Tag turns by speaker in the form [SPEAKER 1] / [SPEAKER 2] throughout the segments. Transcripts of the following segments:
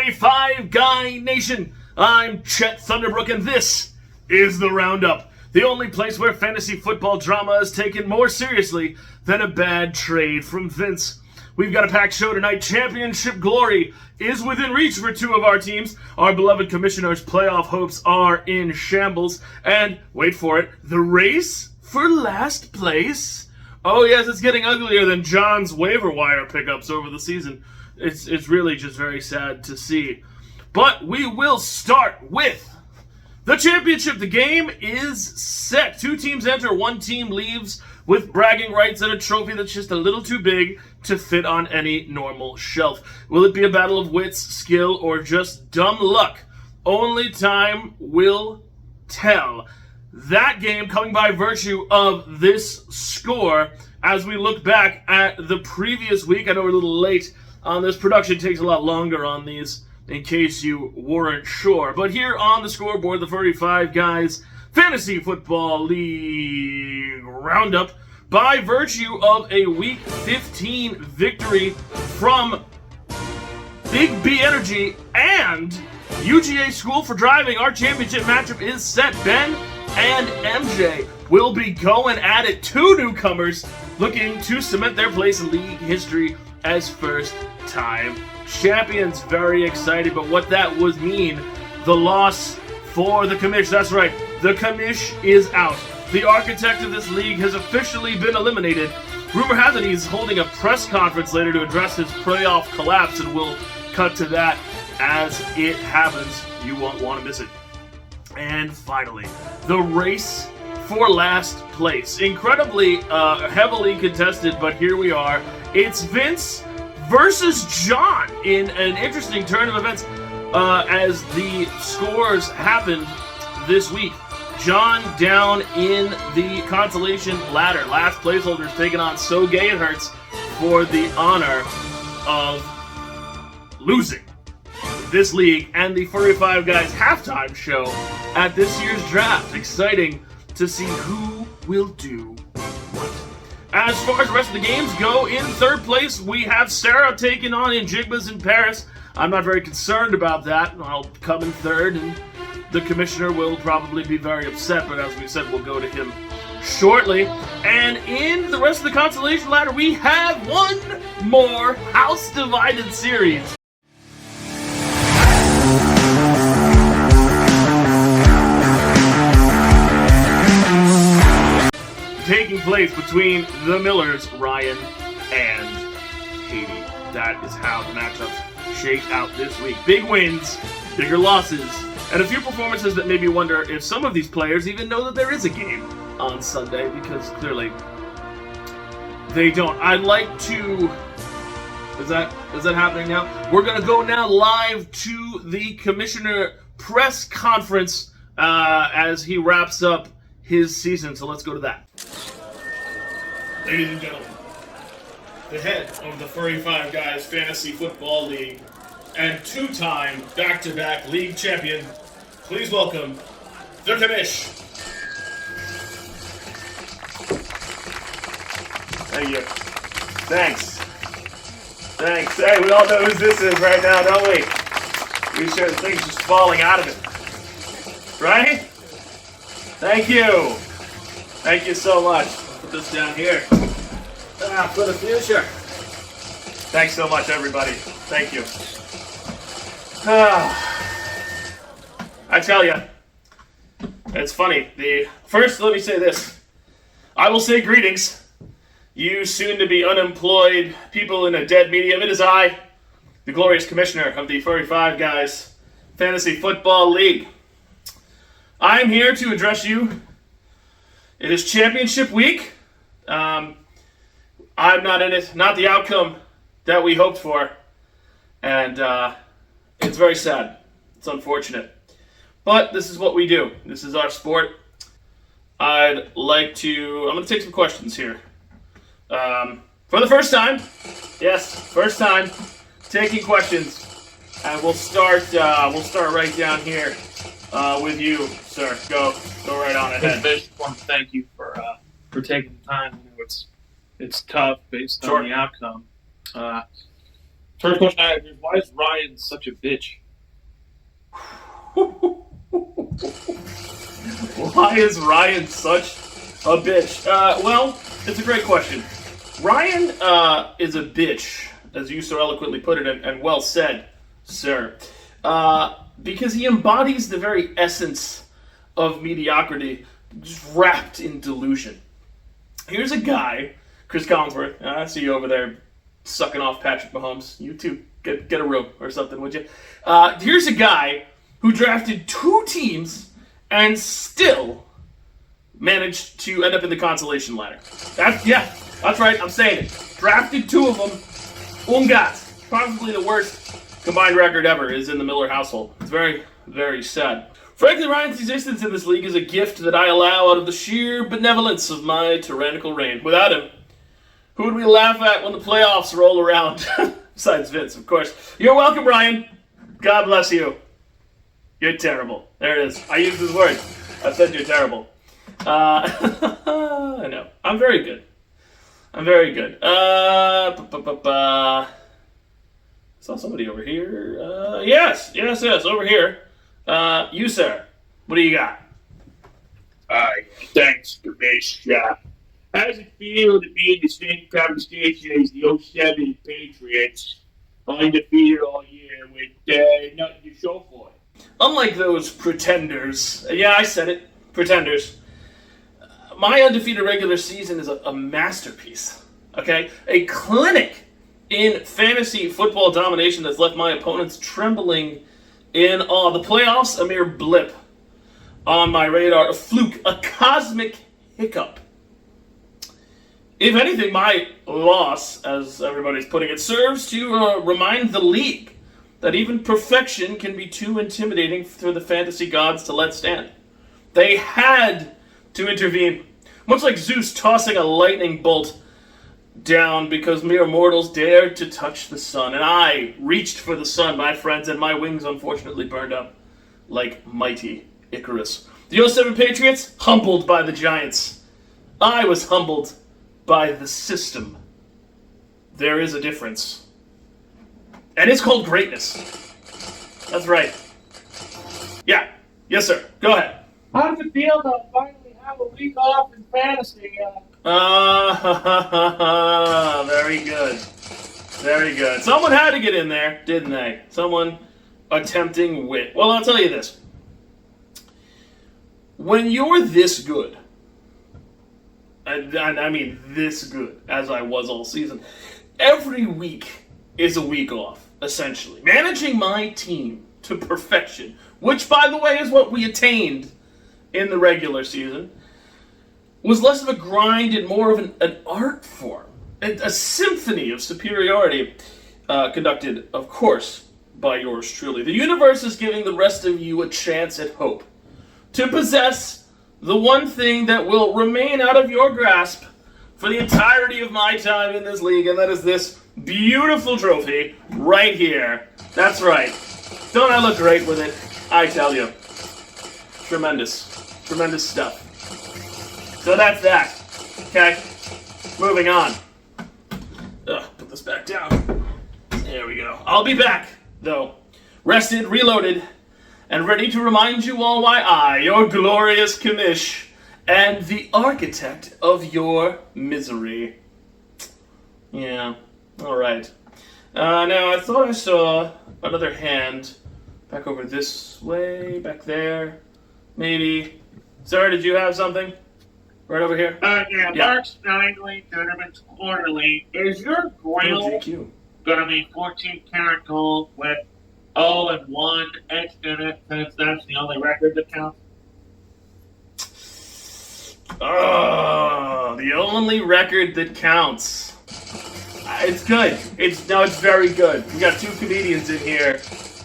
[SPEAKER 1] Hey, Five Guy Nation! I'm Chet Thunderbrook, and this is the Roundup, the only place where fantasy football drama is taken more seriously than a bad trade from Vince. We've got a packed show tonight. Championship glory is within reach for two of our teams. Our beloved commissioner's playoff hopes are in shambles. And, wait for it, the race for last place? Oh yes, it's getting uglier than John's waiver wire pickups over the season. It's really just very sad to see. But we will start with the championship. The game is set. Two teams enter, one team leaves with bragging rights and a trophy that's just a little too big to fit on any normal shelf. Will it be a battle of wits, skill, or just dumb luck? Only time will tell. That game coming by virtue of this score as we look back at the previous week. I know we're a little late on this. Production takes a lot longer on these, in case you weren't sure. But here on the scoreboard, the 35 Guys Fantasy Football League Roundup, by virtue of a Week 15 victory from Big B Energy and UGA School for Driving, our championship matchup is set. Ben and MJ will be going at it. Two newcomers looking to cement their place in league history as first-time champions. Very excited, but what that would mean, the loss for the commish. That's right, the commish is out. The architect of this league has officially been eliminated. Rumor has it he's holding a press conference later to address his playoff collapse, and we'll cut to that as it happens. You won't want to miss it. And finally, the race for last place. Incredibly heavily contested, but here we are. It's Vince versus John in an interesting turn of events as the scores happened this week. John down in the consolation ladder. Last placeholders taking on So Gay It Hurts for the honor of losing this league and the 45 Guys halftime show at this year's draft. Exciting to see who will do what. As far as the rest of the games go, in third place, we have Sarah taking on Injigmas in Paris. I'm not very concerned about that. I'll come in third, and the commissioner will probably be very upset, but as we said, we'll go to him shortly. And in the rest of the consolation ladder, we have one more House Divided series. Taking place between the Millers, Ryan and Katie. That is how the matchups shake out this week. Big wins, bigger losses, and a few performances that made me wonder if some of these players even know that there is a game on Sunday, because clearly they don't. I'd like to... Is that happening now? We're going to go now live to the commissioner press conference as he wraps up his season, so let's go to that. Ladies and gentlemen, the head of the 35 Guys Fantasy Football League and two-time back-to-back league champion, please welcome the commish. Thank you. Thanks. Hey, we all know who this is right now, don't we? We sure the thing's just falling out of it. Right? Thank you. Thank you so much. Put this down here. For the future. Thanks so much, everybody. Thank you. I tell you, it's funny. First, let me say this. I will say greetings, you soon-to-be unemployed people in a dead medium. It is I, the glorious commissioner of the 35 Guys Fantasy Football League. I'm here to address you. It is championship week. I'm not in it, not the outcome that we hoped for. And it's very sad. It's unfortunate. But this is what we do. This is our sport. I'm going to take some questions here. For the first time, yes, first time, taking questions. And we'll start right down here with you, sir. Go right on ahead.
[SPEAKER 2] I just want to thank you for taking the time. I know it's tough based on the outcome. First question I have is, why is Ryan such a bitch?
[SPEAKER 1] Why is Ryan such a bitch? Well, it's a great question. Ryan is a bitch, as you so eloquently put it, and well said, sir. Because he embodies the very essence of mediocrity, just wrapped in delusion. Here's a guy, Chris Collinsworth. I see you over there sucking off Patrick Mahomes. You too, get a room or something, would you? Here's a guy who drafted 2 teams and still managed to end up in the consolation ladder. That's right, I'm saying it. Drafted 2 of them. Ungat. Probably the worst combined record ever is in the Miller household. It's very, very sad. Frankly, Ryan's existence in this league is a gift that I allow out of the sheer benevolence of my tyrannical reign. Without him, who would we laugh at when the playoffs roll around? Besides Vince, of course. You're welcome, Ryan. God bless you. You're terrible. There it is. I used his word. I said you're terrible. I know. I'm very good. Saw somebody over here. Yes, over here. You, sir. What do you got?
[SPEAKER 3] Thanks, Commissioner. How does it feel to be in the same conversation as the '07 Patriots, undefeated all year with nothing to show for it?
[SPEAKER 1] Unlike those pretenders, yeah, I said it, pretenders, my undefeated regular season is a masterpiece, okay? A clinic in fantasy football domination that's left my opponents trembling in awe. The playoffs, a mere blip on my radar, a fluke, a cosmic hiccup. If anything, my loss, as everybody's putting it, serves to remind the league that even perfection can be too intimidating for the fantasy gods to let stand. They had to intervene, much like Zeus tossing a lightning bolt down because mere mortals dared to touch the sun. And I reached for the sun, my friends, and my wings unfortunately burned up like mighty Icarus. The '07 Patriots, humbled by the Giants. I was humbled by the system. There is a difference. And it's called greatness. That's right. Yeah. Yes, sir. Go ahead.
[SPEAKER 3] How does it feel to finally have a week off in fantasy?
[SPEAKER 1] Very good. Very good. Someone had to get in there, didn't they? Someone attempting wit. Well, I'll tell you this. When you're this good, and I mean this good, as I was all season, every week is a week off, essentially. Managing my team to perfection, which, by the way, is what we attained in the regular season, was less of a grind and more of an art form, a symphony of superiority, conducted, of course, by yours truly. The universe is giving the rest of you a chance at hope to possess the one thing that will remain out of your grasp for the entirety of my time in this league, and that is this beautiful trophy right here. That's right. Don't I look great with it? I tell you. Tremendous. Tremendous stuff. So that's that. Okay? Moving on. Put this back down. There we go. I'll be back, though. Rested, reloaded, and ready to remind you all why I, your glorious commish, and the architect of your misery. Yeah, alright. Now, I thought I saw another hand back over this way, back there, maybe. Sir, did you have something? Right over here?
[SPEAKER 3] Yeah. March 9th, Tournament's quarterly. Is your grill going to be 14 karat gold with 0 and 1 etched in it, since that's the only record that counts?
[SPEAKER 1] Oh, the only record that counts. It's good. It's very good. We got 2 comedians in here,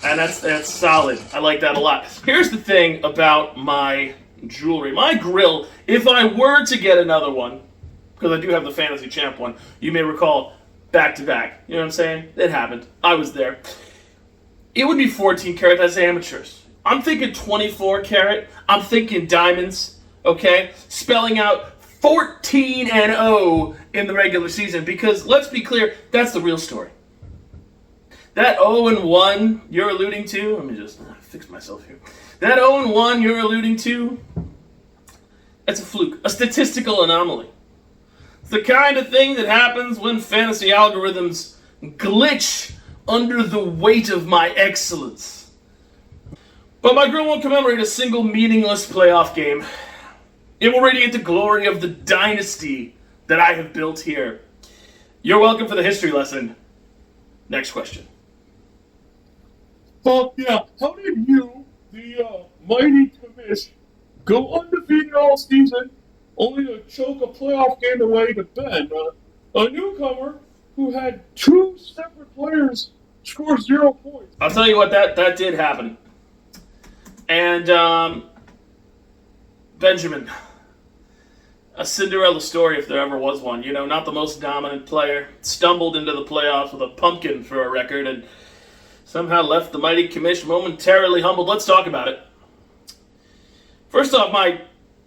[SPEAKER 1] and that's solid. I like that a lot. Here's the thing about my jewelry. My grill, if I were to get another one, because I do have the Fantasy Champ one, you may recall, back to back. You know what I'm saying? It happened. I was there. It would be 14 karat. That's amateurs. I'm thinking 24 karat. I'm thinking diamonds. Okay? Spelling out 14 and 0 in the regular season, because let's be clear, that's the real story. That 0-1 you're alluding to, let me just fix myself here. That 0-1 you're alluding to, that's a fluke, a statistical anomaly. It's the kind of thing that happens when fantasy algorithms glitch under the weight of my excellence. But my grill won't commemorate a single meaningless playoff game. It will radiate the glory of the dynasty that I have built here. You're welcome for the history lesson. Next question.
[SPEAKER 2] Yeah, how did you, the mighty commish, go undefeated all season, only to choke a playoff game away to Ben, a newcomer who had two separate players score 0 points?
[SPEAKER 1] I'll tell you what, that did happen. And, Benjamin, a Cinderella story if there ever was one. You know, not the most dominant player, stumbled into the playoffs with a pumpkin for a record, and somehow left the mighty commish momentarily humbled. Let's talk about it. First off, my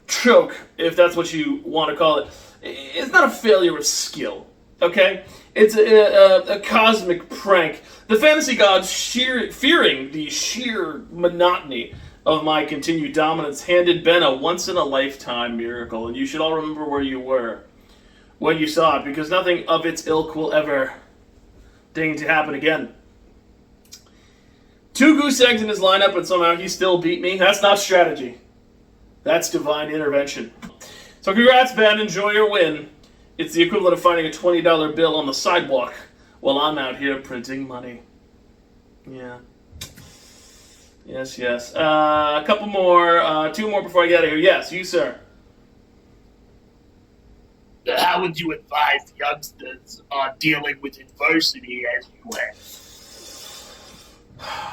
[SPEAKER 1] choke, if that's what you want to call it, is not a failure of skill, okay? It's a cosmic prank. The fantasy gods, fearing the sheer monotony of my continued dominance, handed Ben a once-in-a-lifetime miracle, and you should all remember where you were when you saw it, because nothing of its ilk will ever deign to happen again. 2 goose eggs in his lineup, and somehow he still beat me. That's not strategy. That's divine intervention. So congrats, Ben. Enjoy your win. It's the equivalent of finding a $20 bill on the sidewalk while I'm out here printing money. Yeah. Yes. A couple more, 2 more before I get out of here. Yes, you, sir.
[SPEAKER 3] How would you advise youngsters on dealing with adversity as you went?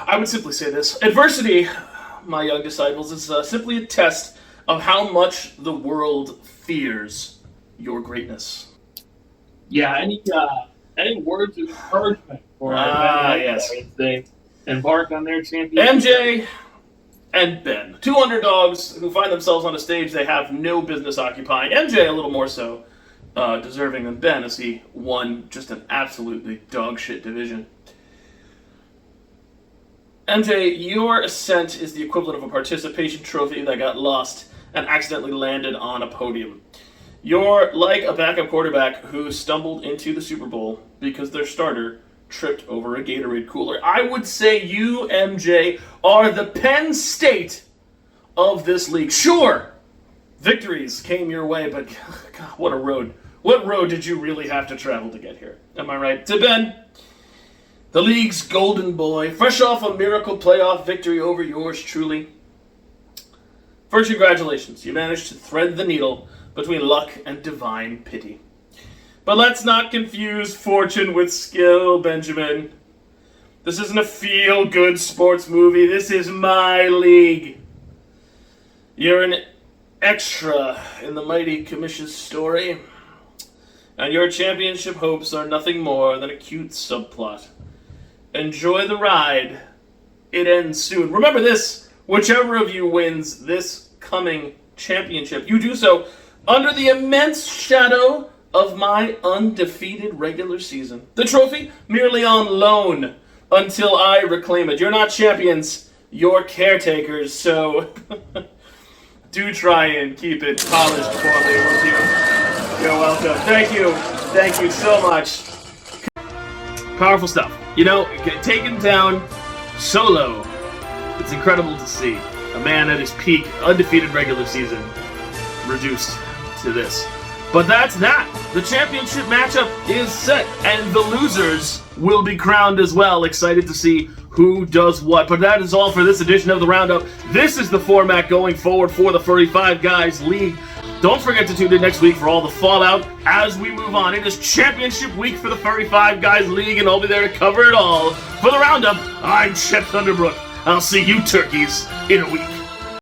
[SPEAKER 1] I would simply say this. Adversity, my young disciples, is simply a test of how much the world fears your greatness.
[SPEAKER 2] Yeah, any words of encouragement for
[SPEAKER 1] yes.
[SPEAKER 2] as they embark on their championship?
[SPEAKER 1] MJ and Ben, 2 underdogs who find themselves on a stage they have no business occupying. MJ a little more so deserving than Ben, as he won just an absolutely dog shit division. MJ, your ascent is the equivalent of a participation trophy that got lost and accidentally landed on a podium. You're like a backup quarterback who stumbled into the Super Bowl because their starter tripped over a Gatorade cooler. I would say you, MJ, are the Penn State of this league. Sure, victories came your way, but God, what a road. What road did you really have to travel to get here? Am I right? To Ben, the league's golden boy, fresh off a miracle playoff victory over yours truly. First, congratulations. You managed to thread the needle between luck and divine pity. But let's not confuse fortune with skill, Benjamin. This isn't a feel-good sports movie. This is my league. You're an extra in the mighty Commish's story, and your championship hopes are nothing more than a cute subplot. Enjoy the ride. It ends soon. Remember this, whichever of you wins this coming championship, you do so under the immense shadow of my undefeated regular season. The trophy merely on loan until I reclaim it. You're not champions, you're caretakers, so do try and keep it polished for me, won't you? You're welcome. Thank you so much. Powerful stuff. You know, get taken down solo. It's incredible to see a man at his peak, undefeated regular season, reduced to this. But that's that. The championship matchup is set, and the losers will be crowned as well. Excited to see who does what. But that is all for this edition of the Roundup. This is the format going forward for the Furry Five Guys League. Don't forget to tune in next week for all the fallout as we move on. It is championship week for the Furry Five Guys League, and I'll be there to cover it all. For the Roundup, I'm Chet Thunderbrook. I'll see you turkeys in a week.